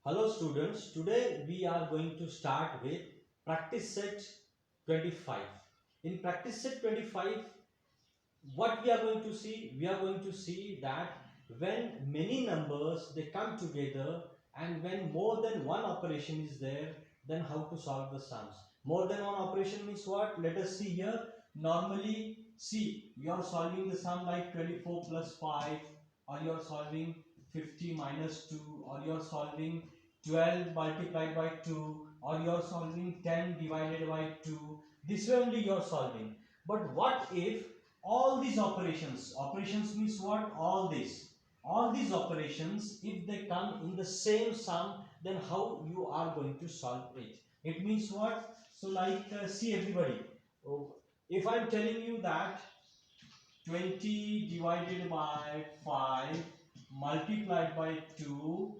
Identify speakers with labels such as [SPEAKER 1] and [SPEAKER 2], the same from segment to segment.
[SPEAKER 1] Hello students, today we are going to start with practice set 25. In practice set 25, what we are going to see? We are going to see that when many numbers they come together and when more than one operation is there, then how to solve the sums. More than one operation means what? Let us see here. Normally, see, you are solving the sum like 24 plus 5, or you are solving 50 minus 2, or you are solving 12 multiplied by 2, or you are solving 10 divided by 2. This way only you are solving. But what if all these operations means what? All these operations, if they come in the same sum, then how you are going to solve it? It means what? So like see everybody, oh, if I am telling you that 20 divided by 5 multiplied by 2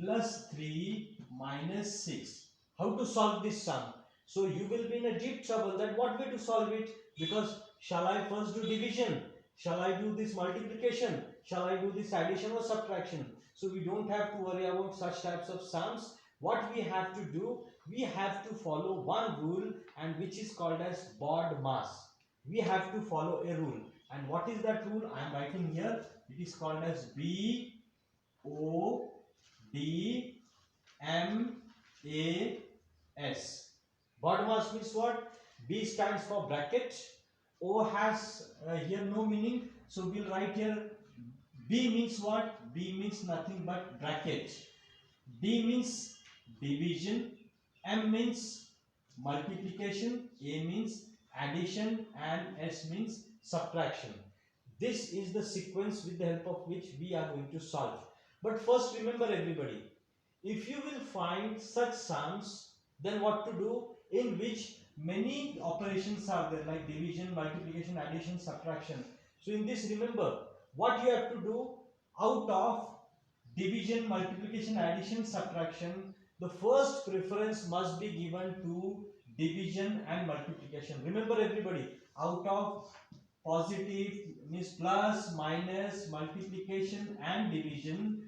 [SPEAKER 1] plus 3 minus 6. How to solve this sum? So you will be in a deep trouble that what way to solve it? Because shall I first do division? Shall I do this multiplication? Shall I do this addition or subtraction? So we don't have to worry about such types of sums. What we have to do, we have to follow one rule, and which is called as BODMAS. We have to follow a rule. And what is that rule? I am writing here. It is called as BODMAS. BODMAS means what? B stands for bracket. O has here no meaning. So we'll write here B means what? B means nothing but bracket. D means division. M means multiplication. A means addition. And S means subtraction. This is the sequence with the help of which we are going to solve. But first remember everybody, if you will find such sums, then what to do in which many operations are there like division, multiplication, addition, subtraction. So in this remember what you have to do out of division, multiplication, addition, subtraction, the first preference must be given to division and multiplication. Remember everybody, out of positive means plus, minus, multiplication and division,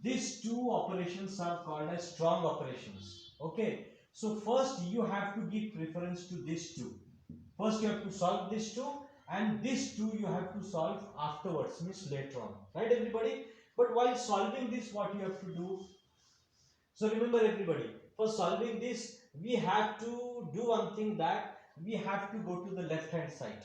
[SPEAKER 1] these two operations are called as strong operations. Okay, so first you have to give preference to these two. First you have to solve these two, and these two you have to solve afterwards, means later on, right everybody? But while solving this, what you have to do? So remember everybody, for solving this we have to do one thing, that we have to go to the left hand side.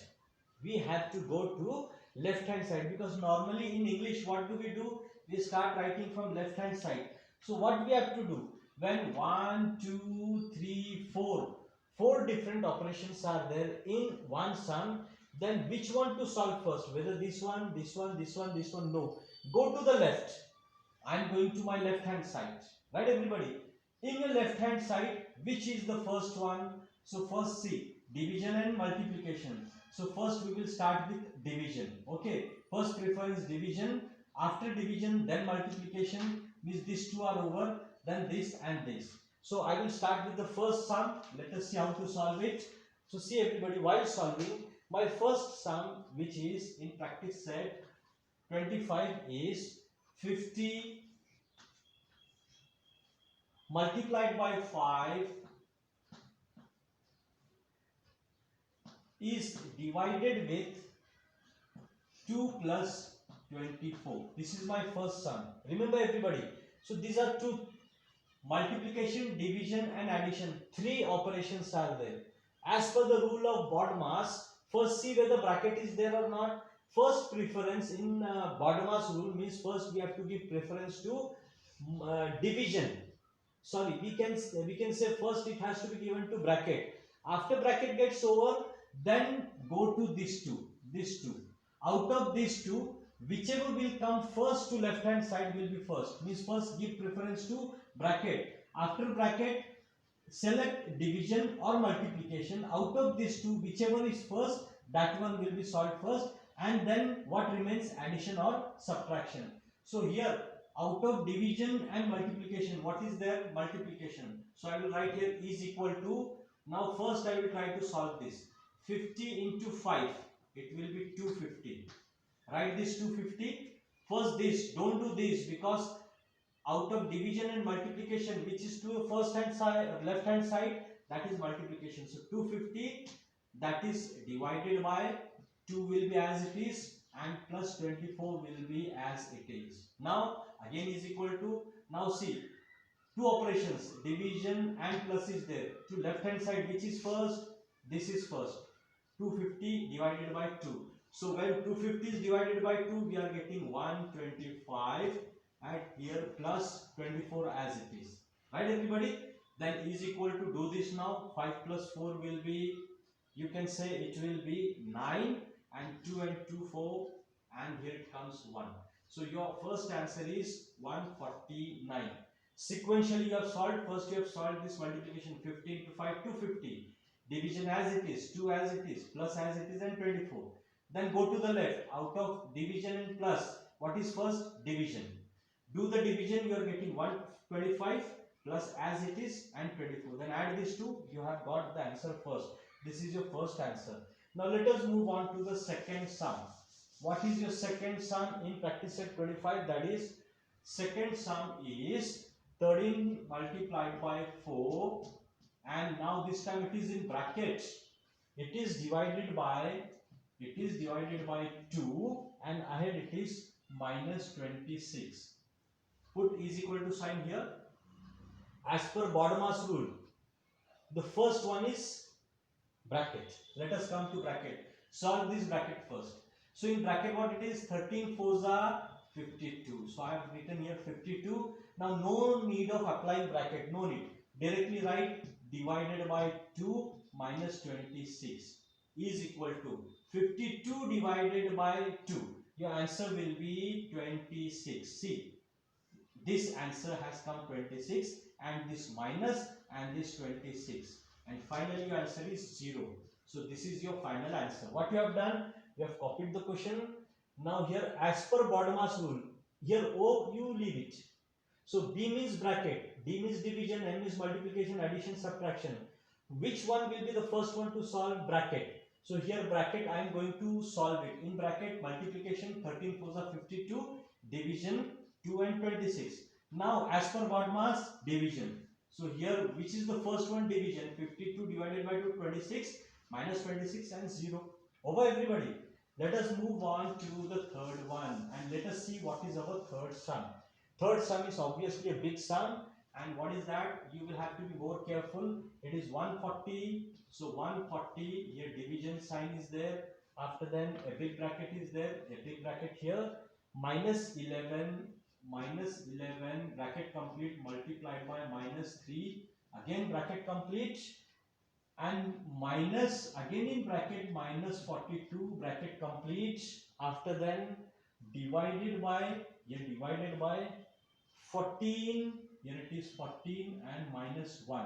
[SPEAKER 1] We have to go to left hand side, because normally in English what do? We start writing from left hand side. So what we have to do, when 1, 2, 3, 4 different operations are there in one sum, then which one to solve first? Whether this one, this one, this one, this one? No. Go to the left. I am going to my left hand side. Right everybody? In your left hand side, which is the first one? So first see, division and multiplication. So first we will start with division. Okay. First preference division. After division, then multiplication, means these two are over, then this and this. So I will start with the first sum. Let us see how to solve it. So see everybody, while solving, my first sum, which is in practice set 25, is 50 multiplied by 5 is divided with 2 plus 24. This is my first sum. Remember everybody. So these are two: multiplication, division and addition. Three operations are there. As per the rule of BODMAS, first see whether bracket is there or not. First preference in BODMAS rule means first we have to give preference to division. Sorry, we can say first it has to be given to bracket. After bracket gets over, then go to these two. Out of these two, whichever will come first to left hand side will be first. Means first give preference to bracket. After bracket, select division or multiplication. Out of these two, whichever is first, that one will be solved first, and then what remains, addition or subtraction. So here, out of division and multiplication, what is there? Multiplication. So I will write here is equal to, now first I will try to solve this. 50 into 5, it will be 250. Write this 250. First this, don't do this, because out of division and multiplication, which is to first hand side, left hand side, that is multiplication. So 250, that is divided by 2 will be as it is, and plus 24 will be as it is. Now again is equal to, now see, two operations, division and plus is there. To left hand side, which is first? This is first. 250 divided by 2. So when 250 is divided by 2, we are getting 125, and here plus 24 as it is. Right everybody? Then is equal to, do this now. 5 plus 4 will be, you can say it will be 9, and 2 and 2 4, and here it comes 1. So your first answer is 149. Sequentially you have solved. First you have solved this multiplication, 15 to 5, 250. Division as it is, 2 as it is, plus as it is, and 24. Then go to the left. Out of division and plus, what is first? Division. Do the division, you are getting 125 plus as it is and 24. Then add these two, you have got the answer first. This is your first answer. Now let us move on to the second sum. What is your second sum in practice set 25? That is, second sum is 13 multiplied by 4, and now this time it is in bracket. It is divided by 2, and ahead it is minus 26. Put is equal to sign here. As per BODMAS rule, the first one is bracket. Let us come to bracket. Solve this bracket first. So in bracket what it is? 13 4s are 52. So I have written here 52. Now no need of applying bracket. No need. Directly write divided by 2 minus 26 is equal to 52 divided by 2. Your answer will be 26. See, this answer has come 26, and this minus and this 26, and finally your answer is 0. So this is your final answer. What you have done, you have copied the question. Now here, as per BODMAS rule, here O you leave it. So B means bracket, D means division, M means multiplication, addition, subtraction. Which one will be the first one to solve? Bracket. So here bracket, I am going to solve it. In bracket, multiplication 13 4s are 52, division 2 and 26. Now as per BODMAS, division. So here, which is the first one? Division. 52 divided by 2, 26, minus 26 and 0. Over everybody. Let us move on to the third one, and let us see what is our third sum. Third sum is obviously a big sum, and what is that? You will have to be more careful. It is 140. So 140, here division sign is there. After then a big bracket is there, a big bracket here, minus 11 bracket complete, multiplied by minus 3, again bracket complete, and minus again in bracket minus 42 bracket complete. After then divided by 14, here it is 14 and minus 1,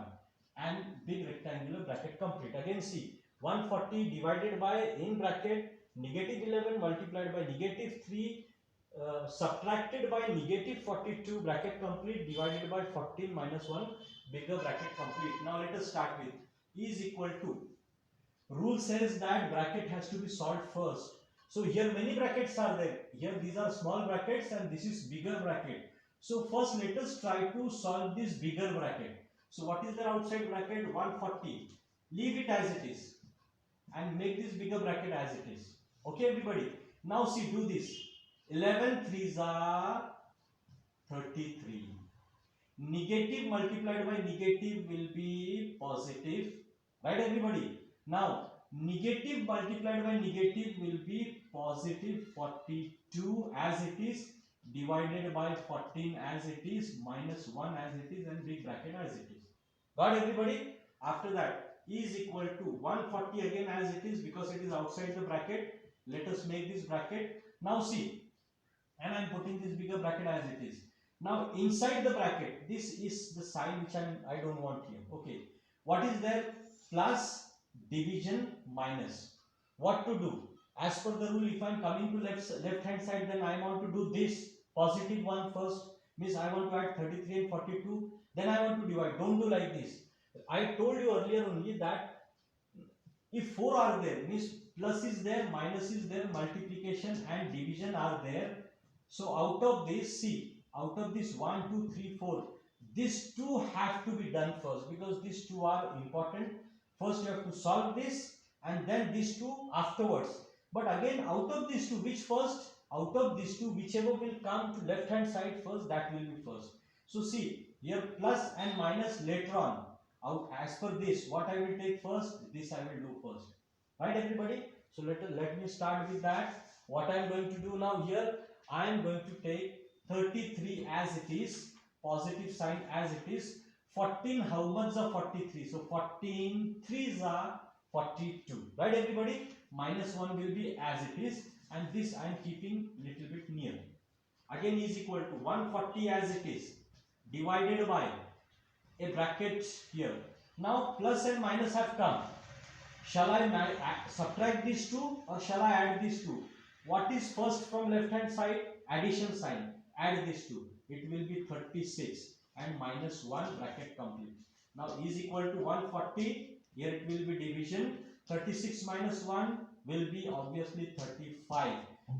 [SPEAKER 1] and big rectangular bracket complete. Again see, 140 divided by, in bracket, negative 11 multiplied by negative 3, subtracted by negative 42 bracket complete, divided by 14 minus 1, bigger bracket complete. Now let us start with is equal to. Rule says that bracket has to be solved first. So here many brackets are there. Here these are small brackets and this is bigger bracket. So first let us try to solve this bigger bracket. So what is the outside bracket? 140. Leave it as it is and make this bigger bracket as it is. Okay everybody. Now see, do this. 11 3s are 33. Negative multiplied by negative will be positive. Right everybody? Now negative multiplied by negative will be positive 42 as it is, divided by 14 as it is, minus 1 as it is, and big bracket as it is. Got everybody? After that is equal to 140 again as it is, because it is outside the bracket. Let us make this bracket. Now see, and I am putting this bigger bracket as it is. Now inside the bracket, this is the sign which I don't want here. Okay, what is there? Plus, division, minus. What to do? As per the rule, if I am coming to left hand side, then I want to do this positive one first. Means I want to add 33 and 42. Then I want to divide. Don't do like this. I told you earlier only that if 4 are there, means plus is there, minus is there, multiplication and division are there. So out of this, see, out of this 1, 2, 3, 4, these two have to be done first because these two are important. First you have to solve this and then these two afterwards. But again, out of these two, which first? Out of these two, whichever will come to left hand side first, that will be first. So see, here plus and minus later on. Out as per this, what I will take first, this I will do first. Right everybody? So let me start with that. What I am going to do now here, I am going to take 33 as it is, positive sign as it is. 14, how much are 43? So 14 3s are 42. Right everybody? Minus 1 will be as it is, and this I am keeping little bit near. Again is equal to 140 as it is, divided by a bracket here. Now plus and minus have come. Shall I subtract these two or shall I add these two? What is first from left hand side? Addition sign. Add these two. It will be 36 and minus 1 bracket complete. Now is equal to 140. Here it will be division. 36 minus 1 will be obviously 35.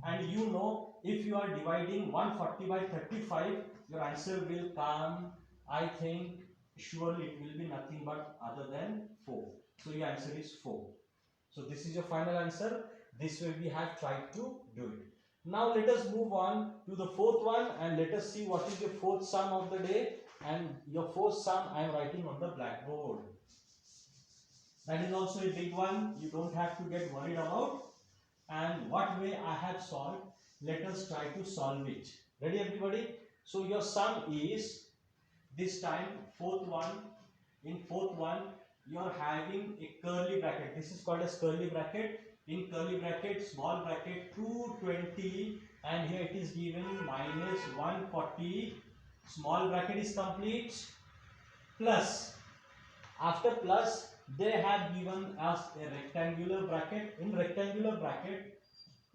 [SPEAKER 1] And you know, if you are dividing 140 by 35, your answer will come, I think, surely it will be nothing but other than 4. So your answer is 4. So this is your final answer. This way we have tried to do it. Now let us move on to the fourth one and let us see what is your fourth sum of the day. And your fourth sum I am writing on the blackboard. That is also a big one. You don't have to get worried about. And what way I have solved, let us try to solve it. Ready everybody? So your sum is, this time fourth one. In fourth one you are having a curly bracket. This is called as curly bracket. In curly bracket, small bracket 220, and here it is given minus 140. Small bracket is complete, plus, after plus they have given us a rectangular bracket. In rectangular bracket,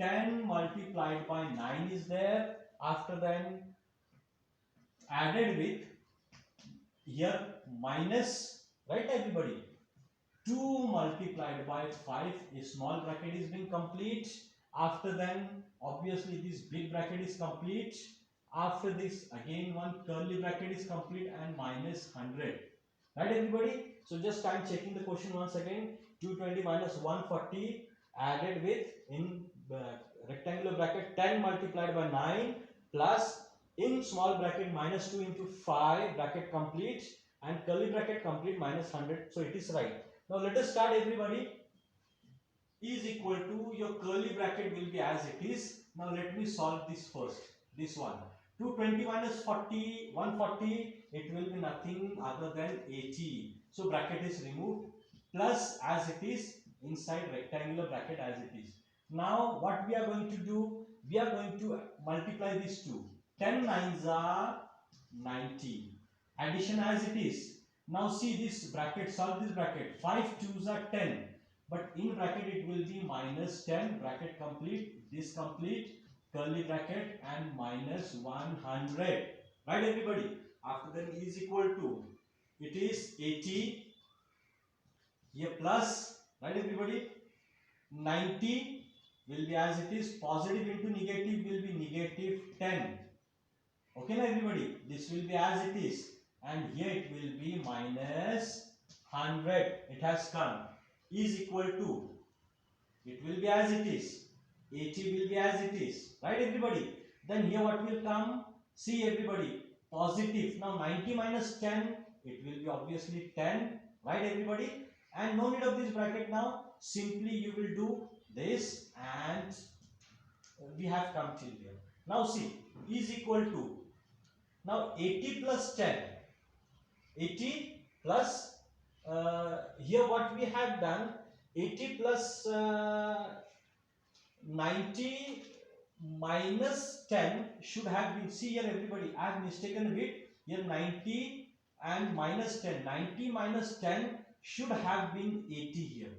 [SPEAKER 1] 10 multiplied by 9 is there. After then added with here minus, right everybody, 2 multiplied by 5, a small bracket is being complete. After then obviously this big bracket is complete. After this again one curly bracket is complete and minus 100. Right everybody? So just I am checking the question once again. 220 minus 140 added with, in rectangular bracket, 10 multiplied by 9 plus, in small bracket, minus 2 into 5 bracket complete, and curly bracket complete minus 100. So it is right. Now let us start everybody. Is equal to, your curly bracket will be as it is. Now let me solve this first. This one. 220 minus 40, 140, it will be nothing other than 80. So bracket is removed. Plus as it is, inside rectangular bracket as it is. Now what we are going to do? We are going to multiply these two. 10 nines are 90. Addition as it is. Now see this bracket, solve this bracket. 5 2s are 10. But in bracket it will be minus 10, bracket complete, this complete, curly bracket, and minus 100. Right everybody? After that is equal to, it is 80. Here plus, right everybody? 90 will be as it is. Positive into negative will be negative 10. Okay now everybody? This will be as it is. And here it will be minus 100. It has come. Is equal to, it will be as it is. 80 will be as it is. Right everybody? Then here what will come? See everybody. Positive. Now 90 minus 10. It will be obviously 10. Right everybody? And no need of this bracket now. Simply you will do this and we have come till here. Now see. Is equal to. Now 80 plus 10. 80 plus here what we have done, 80 plus 90 minus 10 should have been, see here everybody, I have mistaken a bit, here 90 and minus 10, 90 minus 10 should have been 80 here.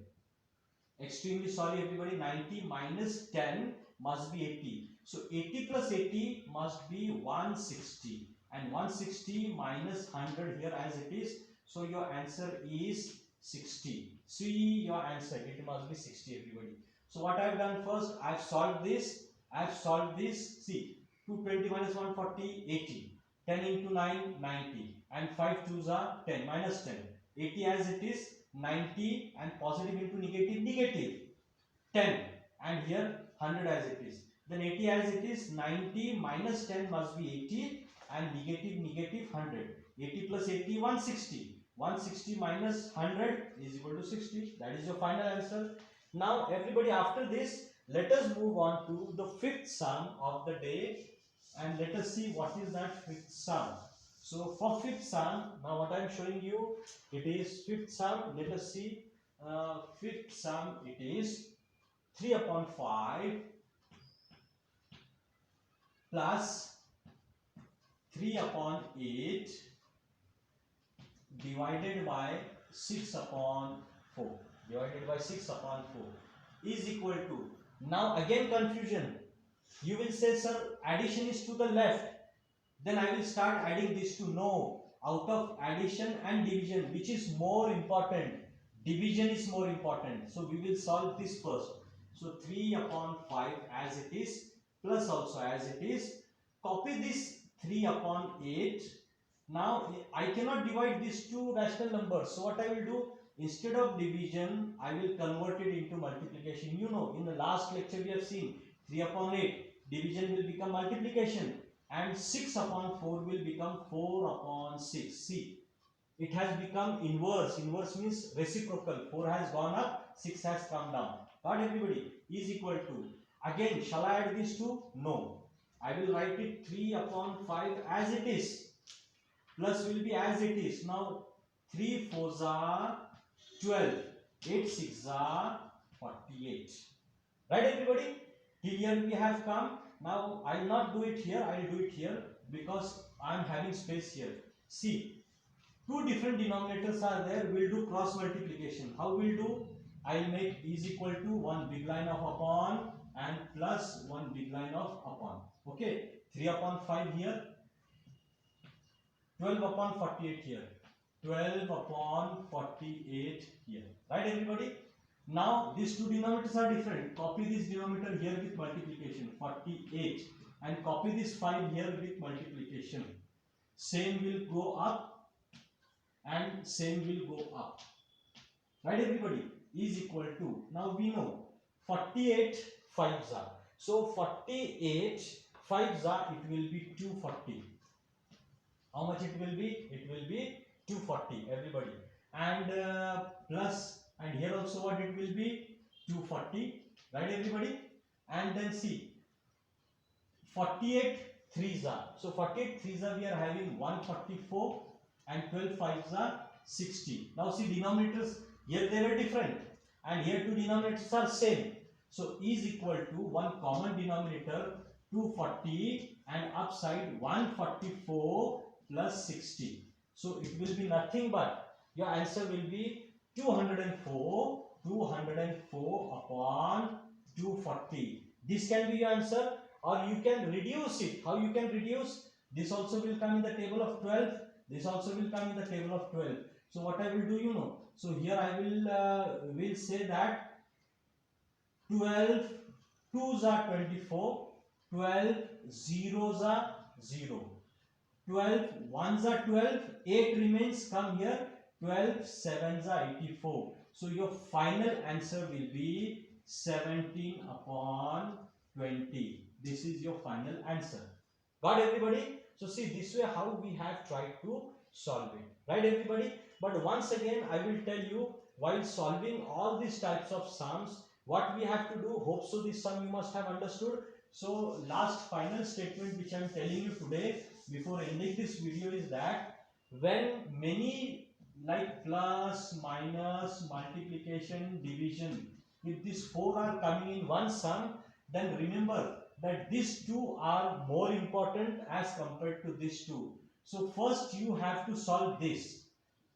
[SPEAKER 1] Extremely sorry everybody, 90 minus 10 must be 80. So 80 plus 80 must be 160, and 160 minus 100 here as it is. So your answer is 60. See your answer, it must be 60 everybody. So what I have done first, I have solved this. I have solved this. See, 220 minus 140, 80. 10 into 9, 90. And 5 2s are 10, minus 10. 80 as it is, 90 and positive into negative, negative. 10 and here 100 as it is. Then 80 as it is, 90 minus 10 must be 80 and negative, negative 100. 80 plus 80, 160. 160 minus 100 is equal to 60. That is your final answer. Now everybody, after this, let us move on to the fifth sum of the day and let us see what is that fifth sum. So for fifth sum, now what I am showing you, it is fifth sum. Let us see. Fifth sum, it is 3 upon 5 plus 3 upon 8 divided by 6 upon 4 divided by 6 upon 4 is equal to, now again confusion. You will say, sir, addition is to the left. Then I will start adding this to, no. Out of addition and division, which is more important? Division is more important. So we will solve this first. So 3 upon 5 as it is, plus also as it is. Copy this 3 upon 8. Now I cannot divide these two rational numbers. So what I will do? Instead of division, I will convert it into multiplication. You know, in the last lecture we have seen 3 upon 8. Division will become multiplication. And 6 upon 4 will become 4 upon 6. See, it has become inverse. Inverse means reciprocal. 4 has gone up, 6 has come down. Got everybody? Is equal to. Again, shall I add these two? No. I will write it 3 upon 5 as it is. Plus will be as it is. Now 3 4s are 12. 8 6s are 48. Right everybody? Till here we have come. Now I will not do it here. I will do it here because I am having space here. See, two different denominators are there. We will do cross multiplication. How we will do? I will make is equal to one big line of upon and plus one big line of upon. Okay, 3 upon 5 here, 12 upon 48 here, 12 upon 48 here. Right everybody? Now these two denominators are different. Copy this denominator here with multiplication, 48, and copy this 5 here with multiplication. Same will go up and same will go up. Right everybody? Is equal to, now we know 48 5s are. So 48 5s are, it will be 240. How much it will be? It will be 240 everybody. And plus, and here also what it will be? 240. Right everybody? And then see, 48 3s are. So 48 3s are, we are having 144 and 12 5s are 60. Now see, denominators here they were different and here two denominators are same. So is equal to one common denominator 240 and upside 144 plus 60. So it will be nothing but your answer will be 204 upon 240. This can be your answer, or you can reduce it. How you can reduce? This also will come in the table of 12. This also will come in the table of 12. So what I will do, you know. So here I will say that 12 2s are 24, 12 zeros are 0, 12 1s are 12, 8 remains, come here, 12 7s are 84. So your final answer will be 17 upon 20. This is your final answer. Got everybody? So see, this way how we have tried to solve it. Right everybody? But once again I will tell you, while solving all these types of sums, what we have to do, hope so this sum you must have understood. So last final statement which I am telling you today before ending this video is that when many like plus, minus, multiplication, division, if these four are coming in one sum, then remember that these two are more important as compared to these two. So first you have to solve this.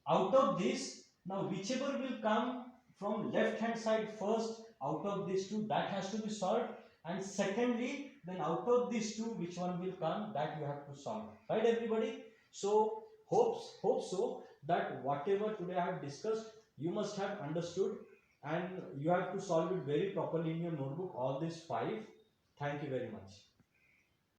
[SPEAKER 1] Out of this, now whichever will come from left hand side first, out of these two, that has to be solved. And secondly, then out of these two, which one will come, that you have to solve. Right everybody? So hope so that whatever today I have discussed, you must have understood, and you have to solve it very properly in your notebook, all these 5. Thank you very much.